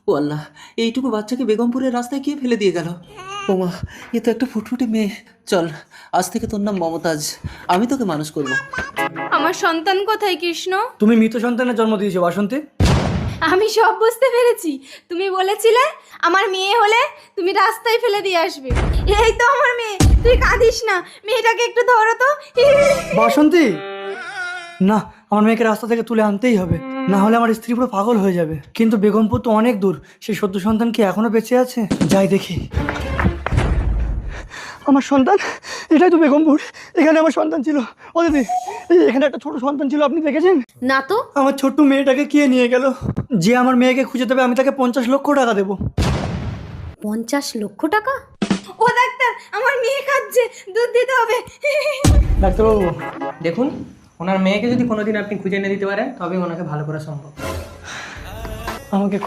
ও আল্লাহ, এইটুকু বাচ্চাকে বেগমপুরের রাস্তায় কে ফেলে দিয়ে গেল? ও মা, এ তো একটা ফুটফুটে মেয়ে। চল, আজ থেকে তোর নাম মমতাজ, আমি তোকে মানুষ করব। আমার সন্তান কোথায় কৃষ্ণ? তুমি মৃত সন্তানের জন্ম দিয়েছো বাসন্তী। আমি সব বুঝতে পেরেছি। তুমি বলেছিলে আমার মেয়ে হলে তুমি রাস্তায় ফেলে দিয়ে আসবে। এই তো আমার মেয়ে, তুই কাঁদিস না, মেয়েটাকে একটু ধরো তো। বাসন্তী, না, আমার মেয়েকে রাস্তা থেকে তুলে আনতেই হবে, না হলে আমার স্ত্রী পুরো পাগল হয়ে যাবে। কিন্তু বেগমপুর তো অনেক দূর, সেই সদ্য সন্তান কি এখনো বেঁচে আছে? যাই দেখি। আমার সন্তান, এটাই তো বেগমপুর, এখানে আমার সন্তান ছিল। ও দিদি, এখানে একটা ছোট সন্তান ছিল, আপনি দেখেছেন? না তো। আমার ছোট্ট মেয়েটাকে কে নিয়ে গেল? যে আমার মেয়েকে খুঁজে দেবে আমি তাকে 50 লক্ষ টাকা দেবো। 50 লক্ষ টাকা? ও ডাক্তার, আমার মেয়ে কাঁদছে, দুধ দিতে হবে। ডাক্তারবাবু, দেখুন, ওনার মেয়েকে যদি কোনোদিন আপনি খুঁজে এনে দিতে পারেন তবে ওনাকে ভালো করা সম্ভব। আমাকে